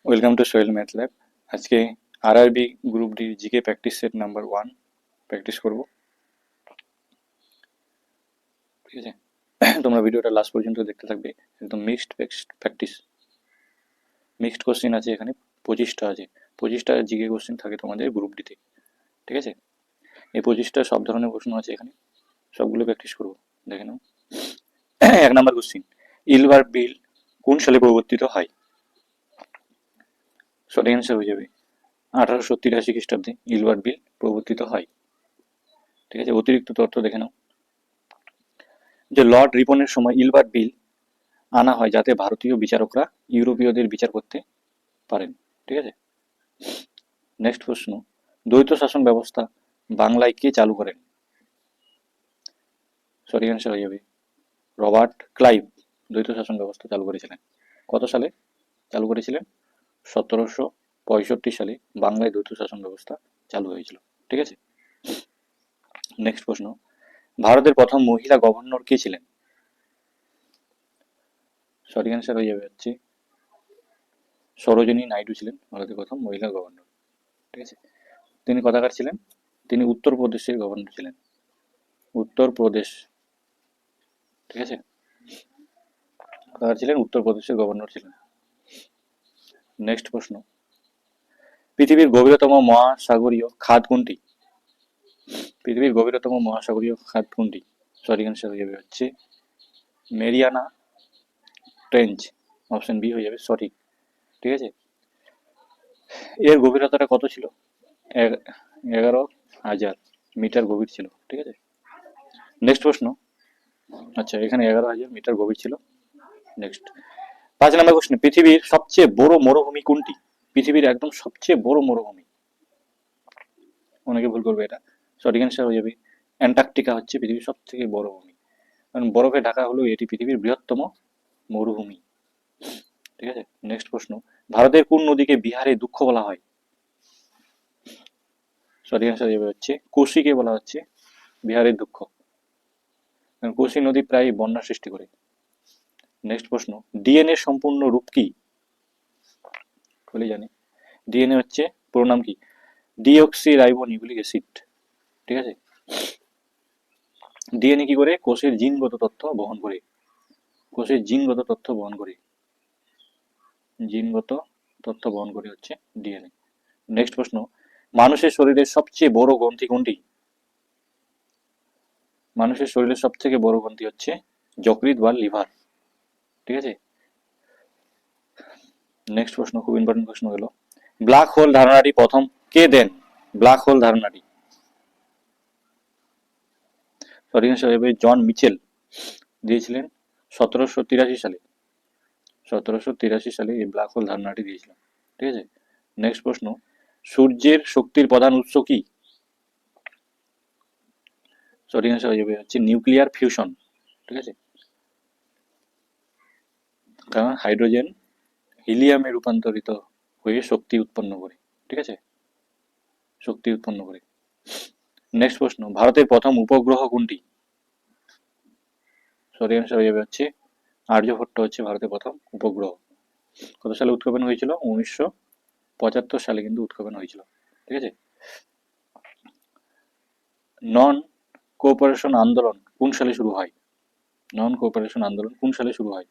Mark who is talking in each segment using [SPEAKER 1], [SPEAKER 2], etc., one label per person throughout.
[SPEAKER 1] Welcome to Sohel math lab. আজকে RRB group D GK practice set number 1 practice করব। ঠিক আছে, তোমরা ভিডিওটা লাস্ট পর্যন্ত দেখতে থাকবে। একদম মিক্সড প্র্যাকটিস, মিক্সড কোশ্চেন আছে এখানে। 25টা আছে, 25টা জিকে কোশ্চেন থাকে তোমাদের গ্রুপ ডিতে। ঠিক আছে, এই 25টা সব ধরনের প্রশ্ন আছে এখানে, সবগুলো প্র্যাকটিস করবো। দেখে নাও। 1 নম্বর কোশ্চেন, ইলবার বিল কোন সালে প্রবর্তিত হয়? সঠিক অ্যান্সার হয়ে যাবে 1883 খ্রিস্টাব্দে ইলবার বিল প্রবর্তিত হয়। ঠিক আছে, অতিরিক্ত তথ্য দেখে নাও। যে লর্ড রিপনের সময় ইলবার্ট বিল আনা হয় যাতে ভারতীয় বিচারকরা ইউরোপীয়দের বিচার করতে পারেন। ঠিক আছে, নেক্সট প্রশ্ন, দ্বৈত শাসন ব্যবস্থা বাংলায় কে চালু করেন? সঠিক অ্যান্সার হয়ে যাবে রবার্ট ক্লাইভ দ্বৈত শাসন ব্যবস্থা চালু করেছিলেন। কত সালে চালু করেছিলেন? 1765 সালে বাংলায় দ্বৈত শাসন ব্যবস্থা চালু হয়েছিল। ঠিক আছে, নেক্সট প্রশ্ন, ভারতের প্রথম মহিলা গভর্নর কে ছিলেন? সঠিক অ্যান্সার হয়ে যাবে হচ্ছে সরোজিনী নাইডু ছিলেন ভারতের প্রথম মহিলা গভর্নর। ঠিক আছে, তিনি কোথাকার ছিলেন? তিনি উত্তরপ্রদেশের গভর্নর ছিলেন, উত্তরপ্রদেশ। ঠিক আছে, কোথাকার ছিলেন? উত্তরপ্রদেশের গভর্নর ছিলেন। নেক্সট প্রশ্ন, পৃথিবীর গভীরতম মহাসাগরীয় খাদ কোনটি? পৃথিবীর গভীরতম মহাসাগরীয় খাদ কোনটি? সঠিক অ্যান্সার হয়ে যাবে হচ্ছে মেরিয়ানা ট্রেঞ্চ, অপশন বি হয়ে যাবে সঠিক। ঠিক আছে, এর গভীরতাটা কত ছিল? 11,000 মিটার গভীর ছিল। ঠিক আছে, নেক্সট প্রশ্ন, আচ্ছা এখানে 11,000 মিটার গভীর ছিল। নেক্সট, 5 নম্বর কোশ্চেন, পৃথিবীর সবচেয়ে বড় মরুভূমি কোনটি? পৃথিবীর একদম সবচেয়ে বড় মরুভূমি, অনেকে ভুল করবে এটা। সঠিক অ্যান্সার হয়ে যাবে অ্যান্টার্কটিকা হচ্ছে পৃথিবীর সব থেকে বড় ভূমি, কারণ বরফে ঢাকা হলেও এটি পৃথিবীর বৃহত্তম মরুভূমি। ঠিক আছে, নেক্সট প্রশ্ন, ভারতের কোন নদীকে বিহারে দুঃখ বলা হয়? সঠিক অ্যান্সার হয়ে যাবে হচ্ছে কোশিকে বলা হচ্ছে বিহারের দুঃখ, কারণ কোশি নদী প্রায় বন্যা সৃষ্টি করে। নেক্সট প্রশ্ন, ডিএনএ সম্পূর্ণ রূপ কি? বলে জানি, ডিএনএ হচ্ছে পুরো নাম কি? Deoxy ribo nucleic acid. ঠিক আছে, ডিএনএ কি করে? কোষের জিনগত তথ্য বহন করে, কোষের জিনগত তথ্য বহন করে, জিনগত তথ্য বহন করে হচ্ছে ডিএনএ। নেক্সট প্রশ্ন, মানুষের শরীরের সবচেয়ে বড় গ্রন্থি কোনটি? মানুষের শরীরের সব থেকে বড় গ্রন্থি হচ্ছে যকৃৎ বা লিভার। ঠিক আছে, নেক্সট প্রশ্ন, খুব ইম্পর্টেন্ট প্রশ্ন হলো, ব্ল্যাক হোল ধারণাটি প্রথম কে দেন? ব্ল্যাক হোল ধারণাটি, সঠিক অ্যান্সার হবে জন মিচেল দিয়েছিলেন 1783 সালে, 1783 সালে এই ব্ল্যাক হোল ধারণাটি দিয়েছিলেন। ঠিক আছে, নেক্সট প্রশ্ন, সূর্যের শক্তির প্রধান উৎস কি? সঠিক অ্যান্সার হয়ে যাবে হচ্ছে নিউক্লিয়ার ফিউশন। ঠিক আছে, কারণ হাইড্রোজেন হিলিয়ামে রূপান্তরিত হয়ে শক্তি উৎপন্ন করে। ঠিক আছে, শক্তি উৎপন্ন করে। নেক্সট প্রশ্ন, ভারতের প্রথম উপগ্রহ কোনটি? সঠিক অ্যান্সার হয়ে যাবে হচ্ছে আর্যভট্ট হচ্ছে ভারতের প্রথম উপগ্রহ। কত সালে উৎক্ষেপণ হয়েছিল? 1975 সালে কিন্তু উৎক্ষেপণ হয়েছিল। ঠিক আছে, নন কোঅপারেশন আন্দোলন কোন সালে শুরু হয়? নন কোঅপারেশন আন্দোলন কোন সালে শুরু হয়?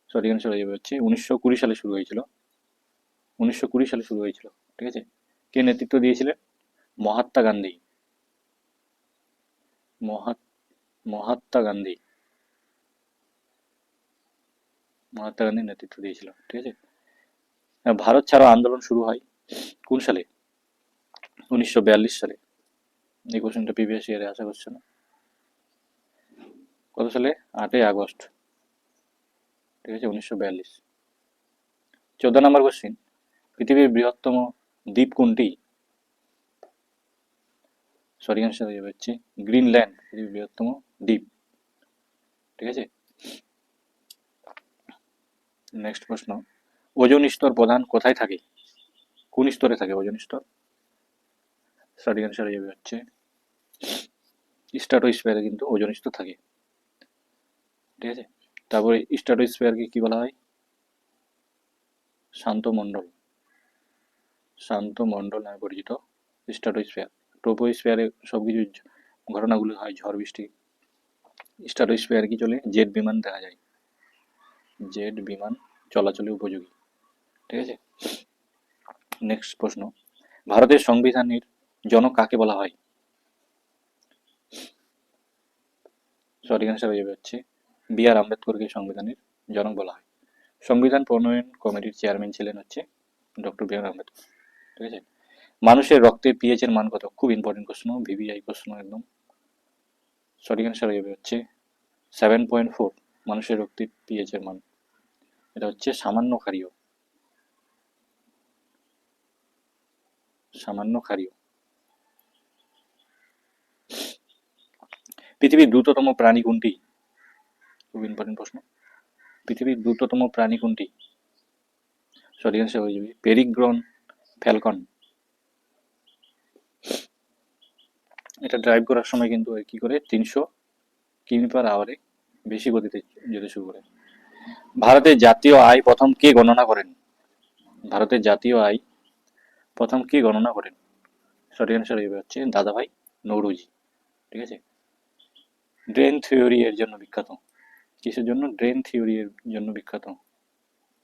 [SPEAKER 1] সঠিক অ্যান্সার হয়ে যাবে হচ্ছে 1920 সালে শুরু হয়েছিল, 1920 সালে শুরু হয়েছিল। ঠিক আছে, কে নেতৃত্ব দিয়েছিলেন? মহাত্মা গান্ধী, মহাত্মা গান্ধী, মহাত্মা গান্ধী নেতৃত্ব দিয়েছিল। ঠিক আছে, ভারত ছাড়ো আন্দোলন শুরু হয় কোন সালে? 1942 সালে। এই কোশ্চেনটা প্রিভিয়াস ইয়ারে আসা কোশ্চেন। কত সালে? 8ই আগস্ট। ঠিক আছে, 1942। 14 নম্বর কোশ্চেন, পৃথিবীর বৃহত্তম দ্বীপ কোনটি? সঠিক অ্যান্সার হয়ে যাবে হচ্ছে গ্রিনল্যান্ড, পৃথিবীর বৃহত্তম দ্বীপ। ঠিক আছে, নেক্সট প্রশ্ন, ওজোন স্তর প্রধান কোথায় থাকে? কোন স্তরে থাকে ওজোন স্তর? সঠিক অ্যান্সার হয়ে যাবে হচ্ছে স্ট্র্যাটোস্ফিয়ারে কিন্তু ওজোন স্তর থাকে। ঠিক আছে, তারপরে স্ট্র্যাটোস্ফিয়ারকে কি বলা হয়? শান্ত মণ্ডল, শান্ত মণ্ডল নামে পরিচিত। স্ট্র্যাটোস্ফিয়ার, ট্রোপোস্ফিয়ারে সবকিছু ঘটনাগুলো হয়, ঝড় বৃষ্টি। স্ট্র্যাটোস্ফিয়ারে কি চলে? জেট বিমান দেখা যায়, জেট বিমান চলাচলে উপযোগী। ঠিক আছে, নেক্সট প্রশ্ন, ভারতের সংবিধানের জনক কাকে বলা হয়? সঠিক অ্যান্সার হয়ে যাবে হচ্ছে বি.আর. আম্বেদকরকে সংবিধানের জনক বলা হয়। সংবিধান প্রণয়ন কমিটির চেয়ারম্যান ছিলেন হচ্ছে ডক্টর বি.আর. আম্বেদকর। ঠিক আছে, মানুষের রক্তে পিএইচ এর মান কত? খুব ইম্পর্টেন্ট প্রশ্ন, ভিভিআই প্রশ্ন একদম। সঠিক অ্যান্সার হয়ে যাবে হচ্ছে 7.4 মানুষের রক্তে পিএইচ এর মান। এটা হচ্ছে সামান্য ক্ষারীয়, সামান্য ক্ষারীয়। পৃথিবীর দ্রুততম প্রাণী কোনটি? খুব ইম্পর্টেন্ট প্রশ্ন। পৃথিবীর দ্রুততম প্রাণী কোনটি? সঠিক অ্যান্সার হয়ে যাবে পেরিগ্রন ফ্যালকন। এটা ড্রাইভ করার সময় কিন্তু কি করে 300 কিমি/আওয়ারে বেশি গতিতে যেতে শুরু করে। ভারতের জাতীয় আয় প্রথম কে গণনা করেন? ভারতের জাতীয় আয় প্রথম কে গণনা করেন? সঠিক অ্যান্সার হচ্ছে দাদাভাই নৌরোজি। ঠিক আছে, ড্রেন থিওরি এর জন্য বিখ্যাত। কিসের জন্য? ড্রেন থিওরি এর জন্য বিখ্যাত,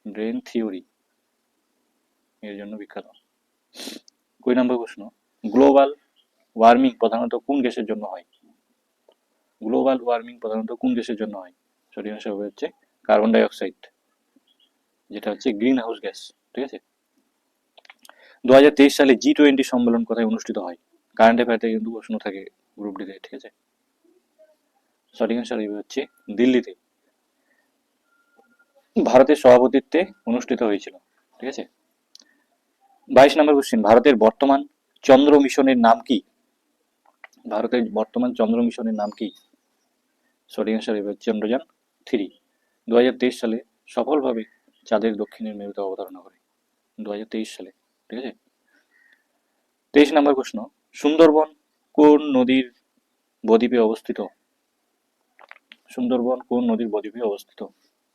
[SPEAKER 1] ড্রেন থিওরি এর জন্য বিখ্যাত। 2 নম্বর প্রশ্ন, গ্লোবাল ওয়ার্মিং প্রধানত কোন গ্যাসের জন্য হয়? গ্লোবাল ওয়ার্মিং প্রধানত কোন গ্যাসের জন্য হয়? সঠিক অ্যান্সার হবে হচ্ছে কার্বন ডাই অক্সাইড, যেটা হচ্ছে গ্রিন হাউস গ্যাস। ঠিক আছে, 2023 সালে G20 সম্মেলন কোথায় অনুষ্ঠিত হয়? কারেন্ট অ্যাফেয়ার কিন্তু প্রশ্ন থাকে গ্রুপ ডিতে। ঠিক আছে, সঠিক অ্যান্সার হচ্ছে দিল্লিতে, ভারতের সভাপতিত্বে অনুষ্ঠিত হয়েছিল। ঠিক আছে, 22 নম্বর কোশ্চেন, ভারতের বর্তমান চন্দ্র মিশনের নাম কি? ভারতের বর্তমান চন্দ্র মিশনের নাম কি? সঠিক অ্যান্সার হচ্ছে চন্দ্রযান 3। 2023 সালে সফলভাবে চাঁদের দক্ষিণের মেরুতে অবতারণা করে, 2023 সালে। ঠিক আছে, 23 নম্বর প্রশ্ন, সুন্দরবন কোন নদীর বদ্বীপে অবস্থিত? সুন্দরবন কোন নদীর বদ্বীপে অবস্থিত?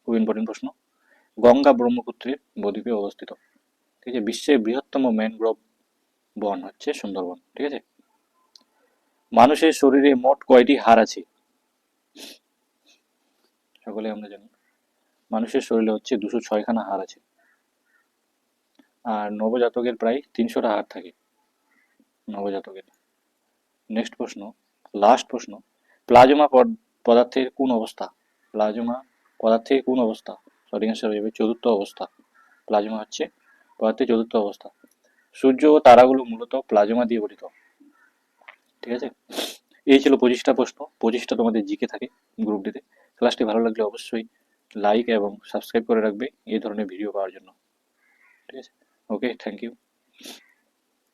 [SPEAKER 1] খুব ইম্পর্টেন্ট প্রশ্ন, গঙ্গা ব্রহ্মপুত্রের বদ্বীপে অবস্থিত। ঠিক আছে, বিশ্বের বৃহত্তম ম্যানগ্রোভ বন হচ্ছে সুন্দরবন। ঠিক আছে, মানুষের শরীরে মোট কয়টি হাড় আছে? সকলে আমরা জানি মানুষের শরীরে হচ্ছে 206খানা হাড় আছে, আর নবজাতকের প্রায় 300টা হাড় থাকে নবজাতকের। নেক্সট প্রশ্ন, লাস্ট প্রশ্ন, প্লাজমা পদার্থের কোন অবস্থা? প্লাজমা পদার্থের কোন অবস্থা? সঠিক অ্যান্সার হয়ে যাবে চতুর্থ অবস্থা। প্লাজমা হচ্ছে পদার্থের চতুর্থ অবস্থা। সূর্য ও তারাগুলো মূলত প্লাজমা দিয়ে গঠিত। ঠিক আছে, এই ছিল 25টা প্রশ্ন, 25টা তোমাদের জিকে থাকে গ্রুপ ডিতে। ক্লাসটি ভালো লাগলে অবশ্যই লাইক এবং সাবস্ক্রাইব করে রাখবে এই ধরনের ভিডিও পাওয়ার জন্য। ঠিক আছে, ওকে, থ্যাংক ইউ।